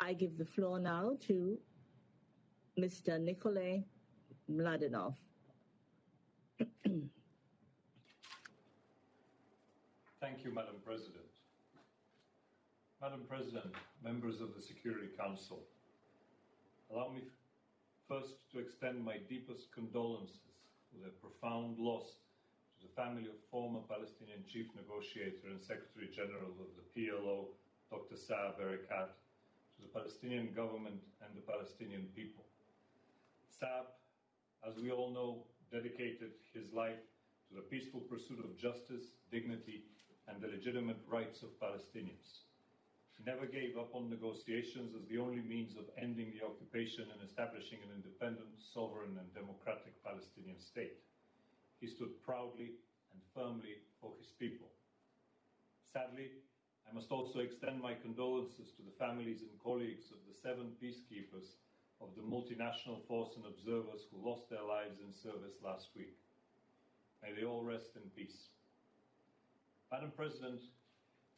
I give the floor now to Mr. Nickolay Mladenov. Thank you, Madam President. Madam President, members of the Security Council, allow me first to extend my deepest condolences for the profound loss to the family of former Palestinian chief negotiator and Secretary General of the PLO, Dr. Saeb Erekat, to the Palestinian government and the Palestinian people. Saeb, as we all know, dedicated his life to the peaceful pursuit of justice, dignity, and the legitimate rights of Palestinians. He never gave up on negotiations as the only means of ending the occupation and establishing an independent, sovereign, and democratic Palestinian state. He stood proudly and firmly for his people. Sadly, I must also extend my condolences to the families and colleagues of the 7 peacekeepers of the multinational force and observers who lost their lives in service last week. May they all rest in peace. Madam President,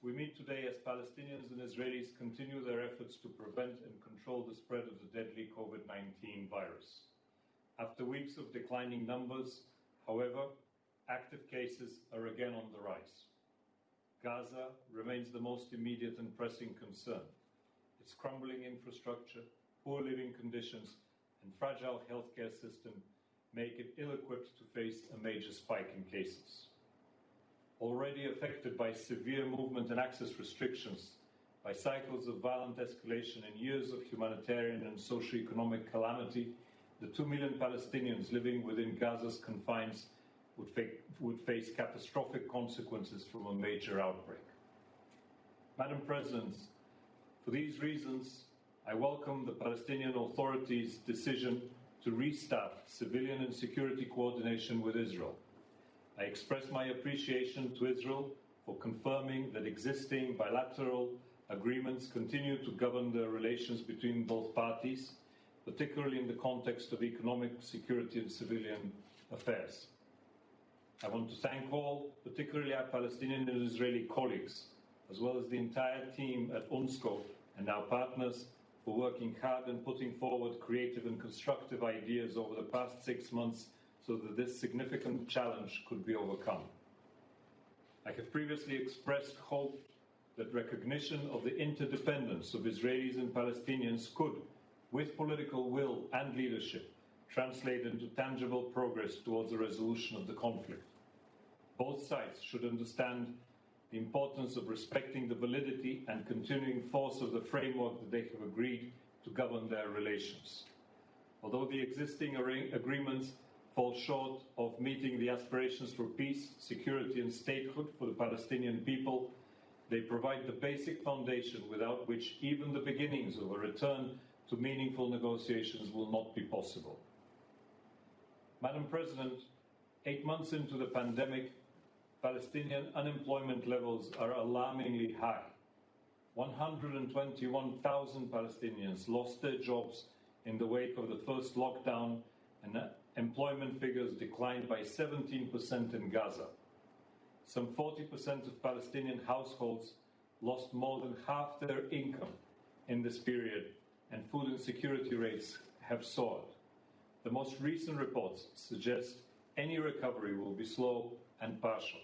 we meet today as Palestinians and Israelis continue their efforts to prevent and control the spread of the deadly COVID-19 virus. After weeks of declining numbers, however, active cases are again on the rise. Gaza remains the most immediate and pressing concern. Its crumbling infrastructure, poor living conditions, and fragile healthcare system make it ill-equipped to face a major spike in cases. Already affected by severe movement and access restrictions, by cycles of violent escalation and years of humanitarian and socio-economic calamity, the 2 million Palestinians living within Gaza's confines would face catastrophic consequences from a major outbreak. Madam President, for these reasons, I welcome the Palestinian Authority's decision to restart civilian and security coordination with Israel. I express my appreciation to Israel for confirming that existing bilateral agreements continue to govern the relations between both parties, particularly in the context of economic, security, and civilian affairs. I want to thank all, particularly our Palestinian and Israeli colleagues, as well as the entire team at UNSCO and our partners for working hard and putting forward creative and constructive ideas over the past 6 months so that this significant challenge could be overcome. I have previously expressed hope that recognition of the interdependence of Israelis and Palestinians could, with political will and leadership, translate into tangible progress towards a resolution of the conflict. Both sides should understand the importance of respecting the validity and continuing force of the framework that they have agreed to govern their relations. Although the existing agreements fall short of meeting the aspirations for peace, security, and statehood for the Palestinian people, they provide the basic foundation without which even the beginnings of a return to meaningful negotiations will not be possible. Madam President, 8 months into the pandemic, Palestinian unemployment levels are alarmingly high. 121,000 Palestinians lost their jobs in the wake of the first lockdown, and employment figures declined by 17% in Gaza. Some 40% of Palestinian households lost more than half their income in this period, and food insecurity rates have soared. The most recent reports suggest any recovery will be slow and partial.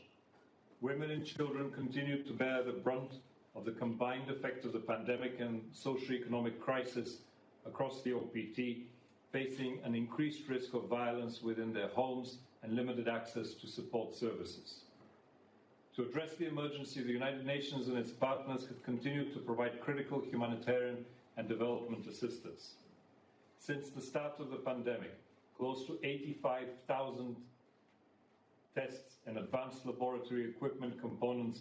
Women and children continue to bear the brunt of the combined effect of the pandemic and socio-economic crisis across the OPT, facing an increased risk of violence within their homes and limited access to support services. To address the emergency, the United Nations and its partners have continued to provide critical humanitarian and development assistance. Since the start of the pandemic, close to 85,000 tests and advanced laboratory equipment components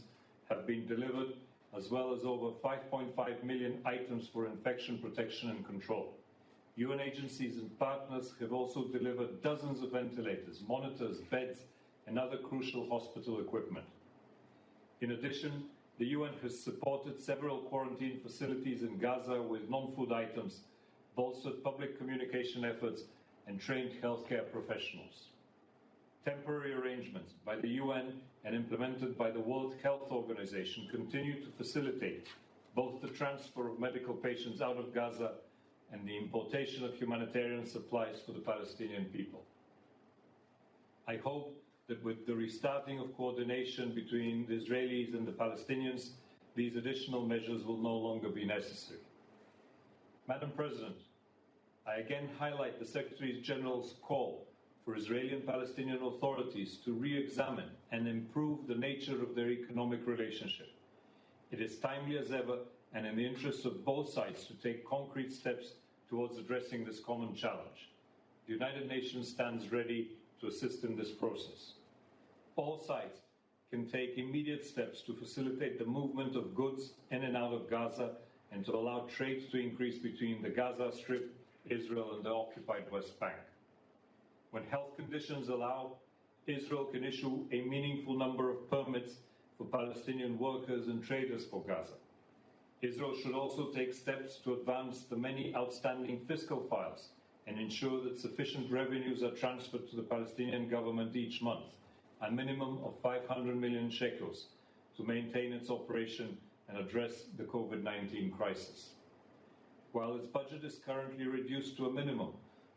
have been delivered, as well as over 5.5 million items for infection protection and control. UN agencies and partners have also delivered dozens of ventilators, monitors, beds, and other crucial hospital equipment. In addition, the UN has supported several quarantine facilities in Gaza with non-food items, bolstered public communication efforts, and trained healthcare professionals. Temporary arrangements by the UN and implemented by the World Health Organization continue to facilitate both the transfer of medical patients out of Gaza and the importation of humanitarian supplies for the Palestinian people. I hope that with the restarting of coordination between the Israelis and the Palestinians, these additional measures will no longer be necessary. Madam President, I again highlight the Secretary General's call for Israeli and Palestinian authorities to re-examine and improve the nature of their economic relationship. It is timely as ever and in the interest of both sides to take concrete steps towards addressing this common challenge. The United Nations stands ready to assist in this process. All sides can take immediate steps to facilitate the movement of goods in and out of Gaza and to allow trade to increase between the Gaza Strip, Israel, and the occupied West Bank. When health conditions allow, Israel can issue a meaningful number of permits for Palestinian workers and traders for Gaza. Israel should also take steps to advance the many outstanding fiscal files and ensure that sufficient revenues are transferred to the Palestinian government each month, a minimum of 500 million shekels, to maintain its operation and address the COVID-19 crisis. While its budget is currently reduced to a minimum,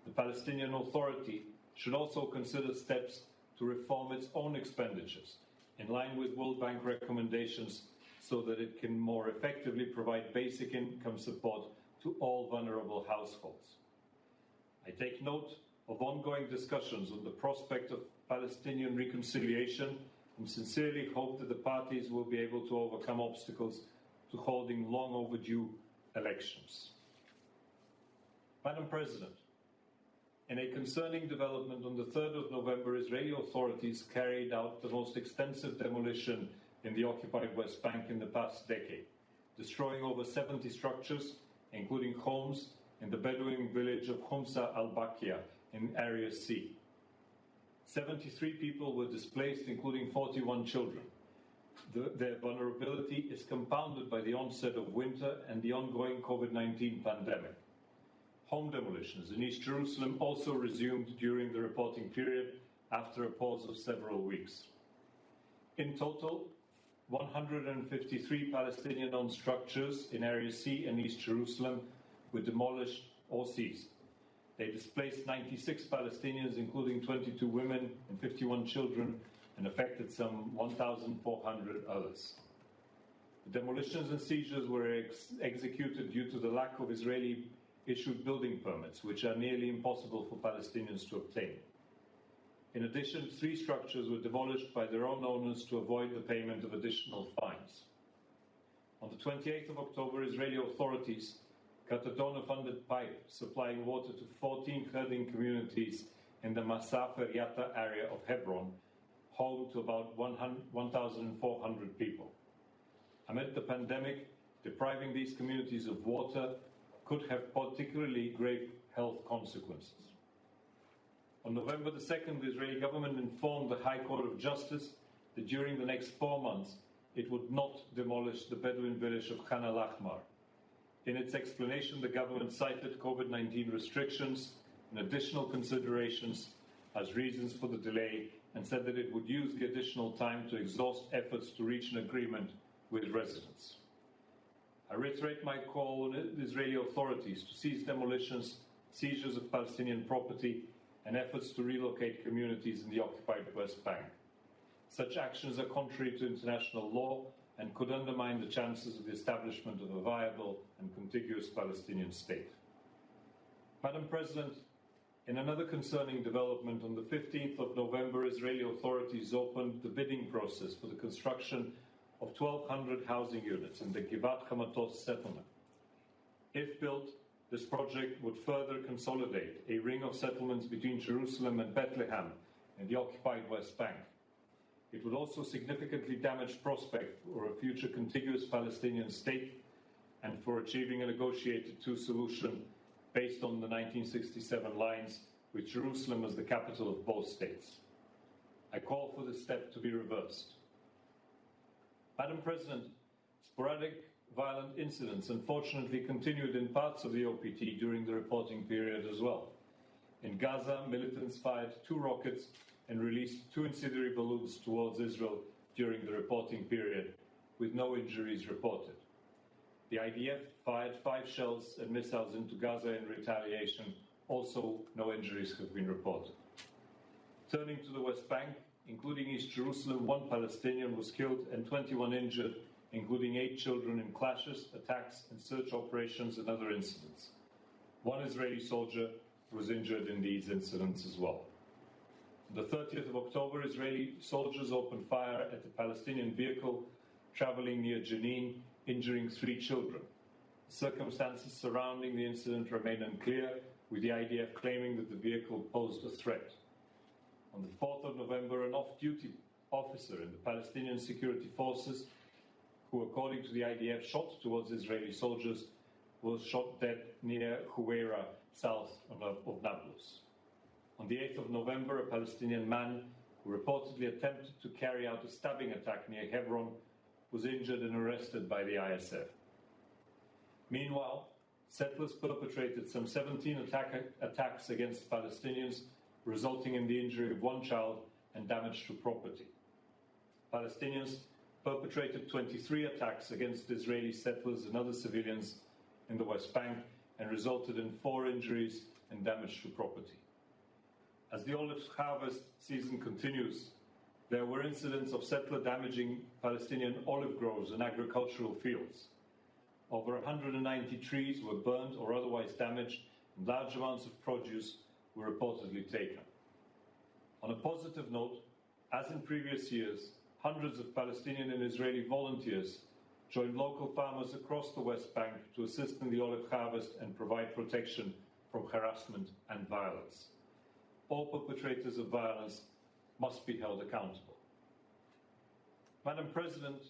the Palestinian Authority should also consider steps to reform its own expenditures in line with World Bank recommendations so that it can more effectively provide basic income support to all vulnerable households. I take note of ongoing discussions on the prospect of Palestinian reconciliation and sincerely hope that the parties will be able to overcome obstacles to holding long overdue elections. Madam President, in a concerning development on the 3rd of November, Israeli authorities carried out the most extensive demolition in the occupied West Bank in the past decade, destroying over 70 structures, including homes in the Bedouin village of Khumsa al-Bakia in Area C. 73 people were displaced, including 41 children. Their vulnerability is compounded by the onset of winter and the ongoing COVID-19 pandemic. Home demolitions in East Jerusalem also resumed during the reporting period after a pause of several weeks. In total, 153 Palestinian-owned structures in Area C and East Jerusalem were demolished or seized. They displaced 96 Palestinians, including 22 women and 51 children, and affected some 1,400 others. The demolitions and seizures were executed due to the lack of Israeli-issued building permits, which are nearly impossible for Palestinians to obtain. In addition, 3 structures were demolished by their own owners to avoid the payment of additional fines. On the 28th of October, Israeli authorities cut a donor-funded pipe supplying water to 14 Kurdish communities in the Masafir Yatta area of Hebron, home to about 1,400 people. Amid the pandemic, depriving these communities of water could have particularly grave health consequences. On November the 2nd, the Israeli government informed the High Court of Justice that during the next 4 months, it would not demolish the Bedouin village of Khan al-Ahmar. In its explanation, the government cited COVID-19 restrictions and additional considerations as reasons for the delay and said that it would use the additional time to exhaust efforts to reach an agreement with residents. I reiterate my call on the Israeli authorities to cease demolitions, seizures of Palestinian property, and efforts to relocate communities in the occupied West Bank. Such actions are contrary to international law and could undermine the chances of the establishment of a viable and contiguous Palestinian state. Madam President, in another concerning development, on the 15th of November, Israeli authorities opened the bidding process for the construction of 1,200 housing units in the Givat Hamatos settlement. If built, this project would further consolidate a ring of settlements between Jerusalem and Bethlehem in the occupied West Bank. It would also significantly damage prospect for a future contiguous Palestinian state and for achieving a negotiated two-solution based on the 1967 lines, with Jerusalem as the capital of both states. I call for this step to be reversed. Madam President, sporadic violent incidents unfortunately continued in parts of the OPT during the reporting period as well. In Gaza, militants fired 2 rockets and released 2 incendiary balloons towards Israel during the reporting period, with no injuries reported. The IDF fired 5 shells and missiles into Gaza in retaliation. Also, no injuries have been reported. Turning to the West Bank, including East Jerusalem, 1 Palestinian was killed and 21 injured, including 8 children in clashes, attacks, and search operations and other incidents. 1 Israeli soldier was injured in these incidents as well. On the 30th of October, Israeli soldiers opened fire at a Palestinian vehicle traveling near Jenin, injuring 3 children. The circumstances surrounding the incident remain unclear, with the IDF claiming that the vehicle posed a threat. On the 4th of November, an off-duty officer in the Palestinian security forces, who, according to the IDF, shot towards Israeli soldiers, was shot dead near Huwaira, south of Nablus. On the 8th of November, a Palestinian man who reportedly attempted to carry out a stabbing attack near Hebron was injured and arrested by the ISF. Meanwhile, settlers perpetrated some 17 attacks against Palestinians, resulting in the injury of 1 child and damage to property. Palestinians perpetrated 23 attacks against Israeli settlers and other civilians in the West Bank and resulted in 4 injuries and damage to property. As the olive harvest season continues, there were incidents of settler damaging Palestinian olive groves and agricultural fields. Over 190 trees were burned or otherwise damaged, and large amounts of produce were reportedly taken. On a positive note, as in previous years, hundreds of Palestinian and Israeli volunteers joined local farmers across the West Bank to assist in the olive harvest and provide protection from harassment and violence. All perpetrators of violence must be held accountable. Madam President,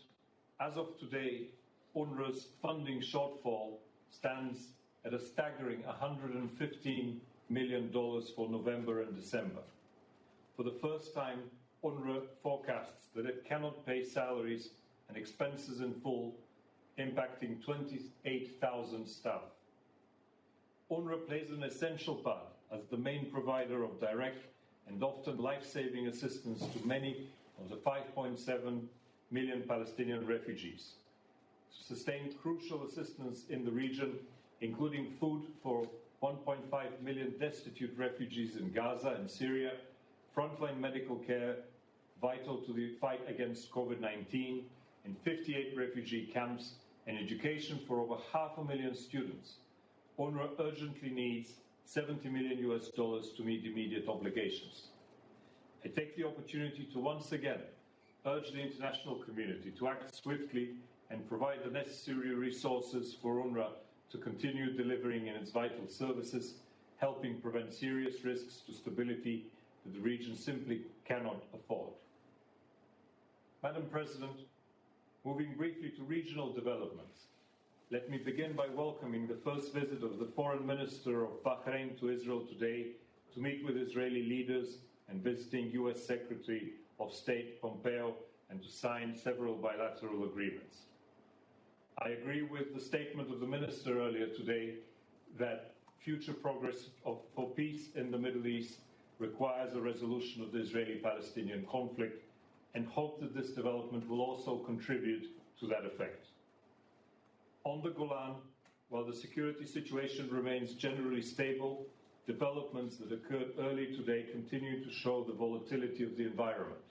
as of today, UNRWA's funding shortfall stands at a staggering $115 million for November and December. For the first time, UNRWA forecasts that it cannot pay salaries and expenses in full, impacting 28,000 staff. UNRWA plays an essential part as the main provider of direct and often life-saving assistance to many of the 5.7 million Palestinian refugees. To sustain crucial assistance in the region, including food for 1.5 million destitute refugees in Gaza and Syria, frontline medical care vital to the fight against COVID-19, in 58 refugee camps, and education for over 500,000 students. UNRWA urgently needs $70 million to meet immediate obligations. I take the opportunity to once again urge the international community to act swiftly and provide the necessary resources for UNRWA to continue delivering in its vital services, helping prevent serious risks to stability that the region simply cannot afford. Madam President, moving briefly to regional developments, let me begin by welcoming the first visit of the Foreign Minister of Bahrain to Israel today to meet with Israeli leaders and visiting U.S. Secretary of State Pompeo and to sign several bilateral agreements. I agree with the statement of the Minister earlier today that future progress for peace in the Middle East requires a resolution of the Israeli-Palestinian conflict, and hope that this development will also contribute to that effect. On the Golan, while the security situation remains generally stable, developments that occurred early today continue to show the volatility of the environment.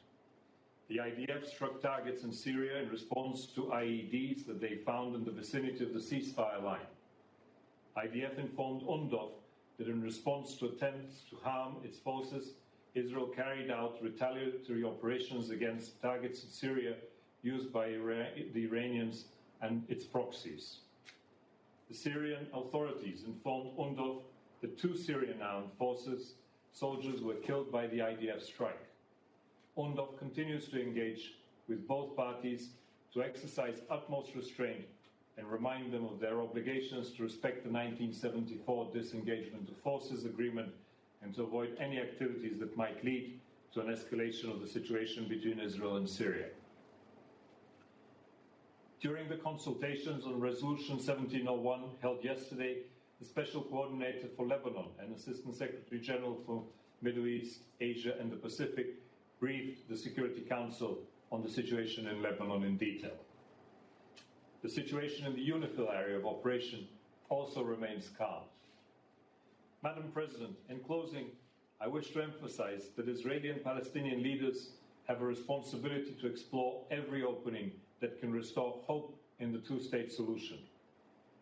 The IDF struck targets in Syria in response to IEDs that they found in the vicinity of the ceasefire line. IDF informed UNDOF that in response to attempts to harm its forces, Israel carried out retaliatory operations against targets in Syria used by the Iranians and its proxies. The Syrian authorities informed UNDOF that 2 Syrian armed forces soldiers were killed by the IDF strike. UNDOF continues to engage with both parties to exercise utmost restraint and remind them of their obligations to respect the 1974 Disengagement of Forces Agreement and to avoid any activities that might lead to an escalation of the situation between Israel and Syria. During the consultations on Resolution 1701 held yesterday, the Special Coordinator for Lebanon and Assistant Secretary General for Middle East, Asia and the Pacific briefed the Security Council on the situation in Lebanon in detail. The situation in the UNIFIL area of operation also remains calm. Madam President, in closing, I wish to emphasize that Israeli and Palestinian leaders have a responsibility to explore every opening that can restore hope in the two-state solution.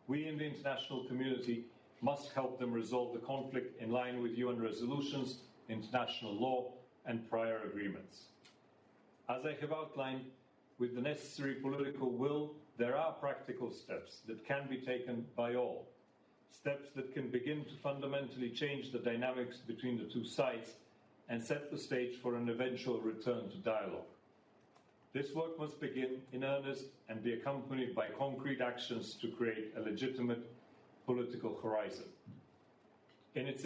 We in the international community must help them resolve the conflict in line with UN resolutions, international law, and prior agreements. As I have outlined, with the necessary political will, there are practical steps that can be taken by all, steps that can begin to fundamentally change the dynamics between the two sides and set the stage for an eventual return to dialogue. This work must begin in earnest and be accompanied by concrete actions to create a legitimate political horizon. It is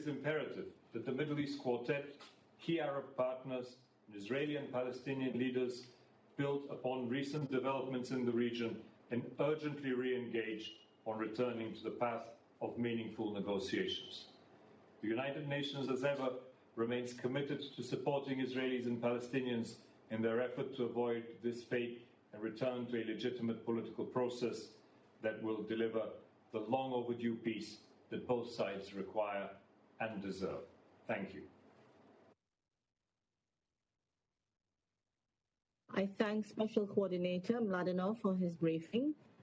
imperative that the Middle East Quartet, key Arab partners, and Israeli and Palestinian leaders build upon recent developments in the region and urgently re-engage on returning to the path of meaningful negotiations. The United Nations, as ever, remains committed to supporting Israelis and Palestinians in their effort to avoid this fate and return to a legitimate political process that will deliver the long overdue peace that both sides require and deserve. Thank you. I thank Special Coordinator Mladenov for his briefing.